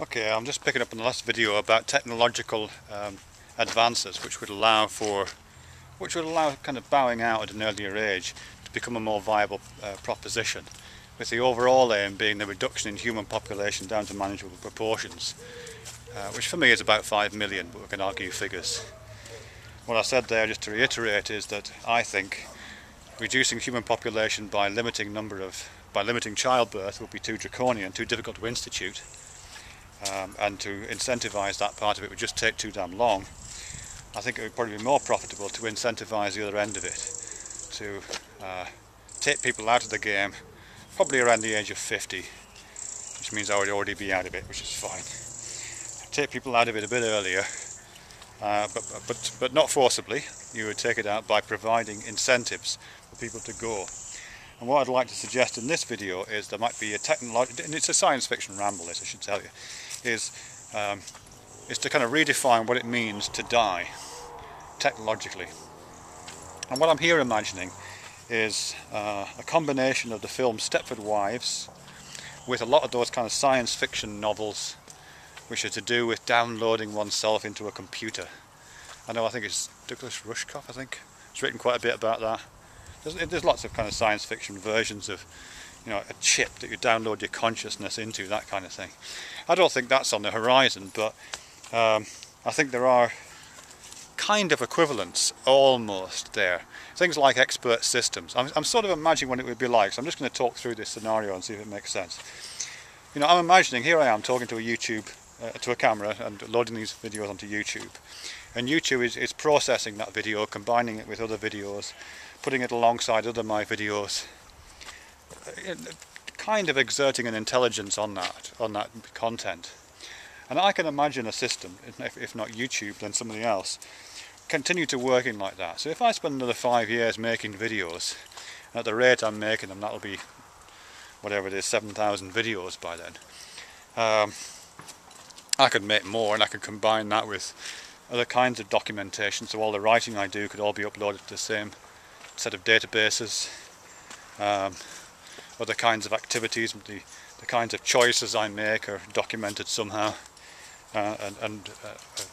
Okay, I'm just picking up on the last video about technological advances which would allow kind of bowing out at an earlier age to become a more viable proposition, with the overall aim being the reduction in human population down to manageable proportions, which for me is about 5 million, but we can argue figures. What I said there, just to reiterate, is that I think reducing human population by limiting childbirth would be too draconian, too difficult to institute. And to incentivise that part of it would just take too damn long. I think it would probably be more profitable to incentivise the other end of it, to take people out of the game probably around the age of 50, which means I would already be out of it, which is fine. Take people out of it a bit earlier, but not forcibly. You would take it out by providing incentives for people to go. And what I'd like to suggest in this video is there might be a technological, and it's a science fiction ramble, this I should tell you, is to kind of redefine what it means to die technologically. And what I'm here imagining is a combination of the film Stepford Wives with a lot of those kind of science fiction novels which are to do with downloading oneself into a computer. I think it's Douglas Rushkoff, I think. It's written quite a bit about that. There's lots of kind of science fiction versions of, a chip that you download your consciousness into, that kind of thing. I don't think that's on the horizon, but I think there are kind of equivalents almost there. Things like expert systems. I'm sort of imagining what it would be like, so I'm just going to talk through this scenario and see if it makes sense. I'm imagining, here I am talking to a camera and loading these videos onto YouTube. And YouTube is processing that video, combining it with other videos, putting it alongside other my videos, kind of exerting an intelligence on that content. And I can imagine a system, if not YouTube then somebody else, continue to working like that. So if I spend another 5 years making videos, at the rate I'm making them, that'll be whatever it is, 7,000 videos by then. I could make more, and I could combine that with other kinds of documentation, so all the writing I do could all be uploaded to the same set of databases. Other kinds of activities, the kinds of choices I make are documented somehow and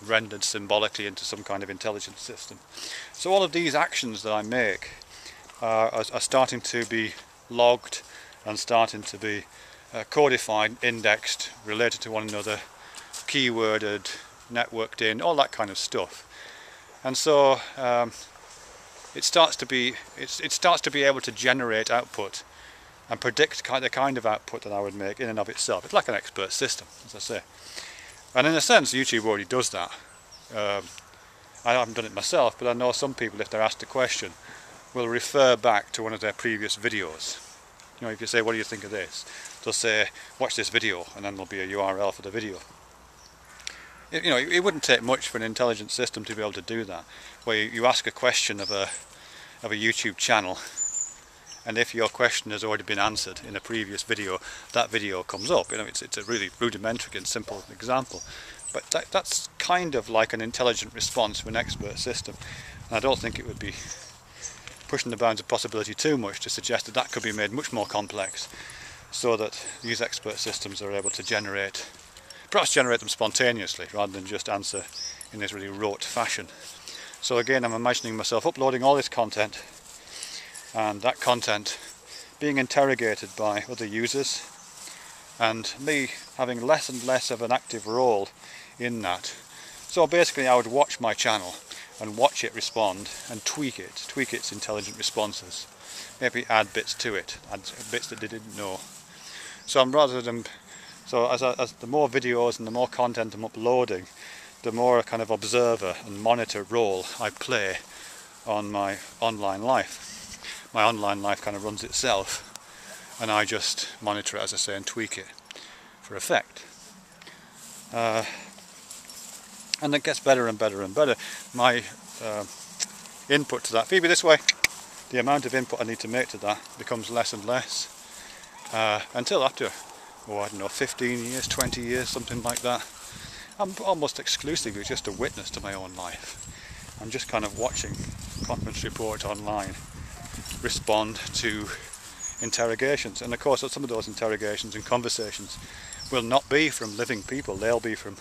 rendered symbolically into some kind of intelligence system. So all of these actions that I make are starting to be logged and starting to be codified, indexed, related to one another, keyworded, networked in, all that kind of stuff. And so it starts to be able to generate output and predict the kind of output that I would make in and of itself. It's like an expert system, as I say. And in a sense, YouTube already does that. I haven't done it myself, but I know some people, if they're asked a question, will refer back to one of their previous videos. If you say, what do you think of this? They'll say, watch this video, and then there'll be a URL for the video. It wouldn't take much for an intelligent system to be able to do that, where you ask a question of a YouTube channel, and if your question has already been answered in a previous video, that video comes up. It's a really rudimentary and simple example, but that's kind of like an intelligent response to an expert system. And I don't think it would be pushing the bounds of possibility too much to suggest that could be made much more complex, so that these expert systems are able to perhaps generate them spontaneously rather than just answer in this really rote fashion. So again, I'm imagining myself uploading all this content, and that content being interrogated by other users, and me having less and less of an active role in that. So basically I would watch my channel and watch it respond and tweak its intelligent responses, maybe add bits to it, add bits that they didn't know. So as the more videos and the more content I'm uploading, the more a kind of observer and monitor role I play on my online life. My online life kind of runs itself, and I just monitor it, as I say, and tweak it for effect. And it gets better and better and better. My input to that, Phoebe, this way, the amount of input I need to make to that becomes less and less, until after, I don't know, 15 years, 20 years, something like that, I'm almost exclusively just a witness to my own life. I'm just kind of watching Conference Report online respond to interrogations, and of course some of those interrogations and conversations will not be from living people, they'll be from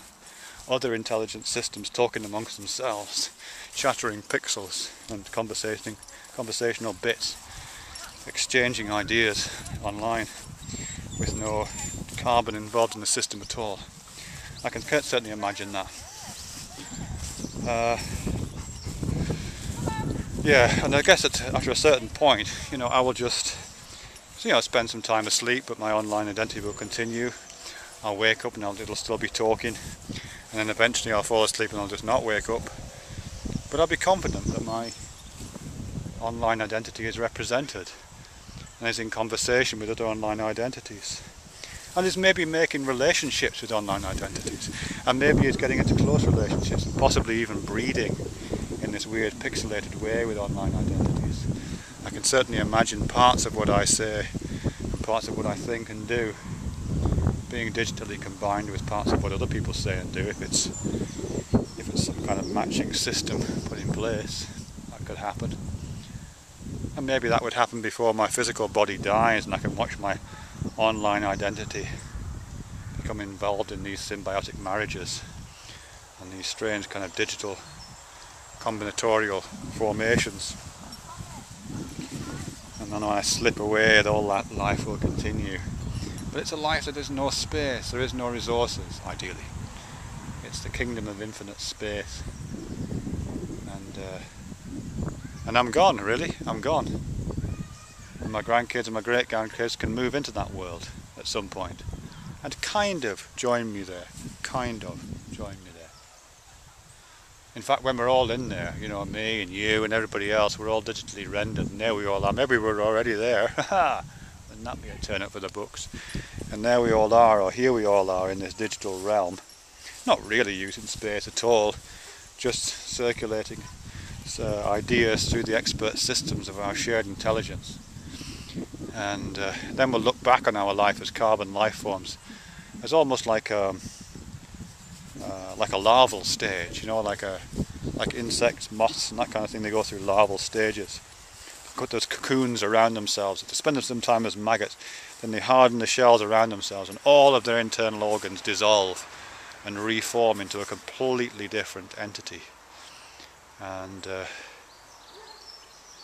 other intelligent systems talking amongst themselves, chattering pixels and conversational bits, exchanging ideas online with no carbon involved in the system at all. I can certainly imagine that. Yeah, and I guess after a certain point, I will just, spend some time asleep, but my online identity will continue. I'll wake up and it'll still be talking, and then eventually I'll fall asleep and I'll just not wake up. But I'll be confident that my online identity is represented and is in conversation with other online identities, and is maybe making relationships with online identities, and maybe is getting into close relationships and possibly even breeding in this weird pixelated way with online identities. I can certainly imagine parts of what I say and parts of what I think and do being digitally combined with parts of what other people say and do, if it's some kind of matching system put in place. That could happen. And maybe that would happen before my physical body dies, and I can watch my online identity become involved in these symbiotic marriages and these strange kind of digital combinatorial formations. And then when I slip away, all that life will continue. But it's a life that has no space, there is no resources, ideally. It's the kingdom of infinite space. And I'm gone, really. I'm gone. And my grandkids and my great-grandkids can move into that world at some point and kind of join me there. In fact, when we're all in there, me and you and everybody else, we're all digitally rendered, and there we all are. Maybe we're already there. Wouldn't that be a turn up for the books? And there we all are, or here we all are in this digital realm. Not really using space at all, just circulating ideas through the expert systems of our shared intelligence. And then we'll look back on our life as carbon life forms as almost like a larval stage, like insects, moths and that kind of thing. They go through larval stages, put those cocoons around themselves, to spend some time as maggots, then they harden the shells around themselves and all of their internal organs dissolve and reform into a completely different entity. And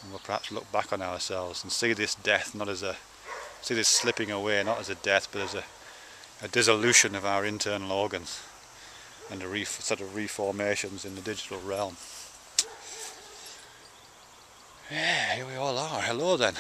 we'll perhaps look back on ourselves and see this death see this slipping away not as a death, but as a dissolution of our internal organs and a set of reformations in the digital realm. Yeah, here we all are. Hello then.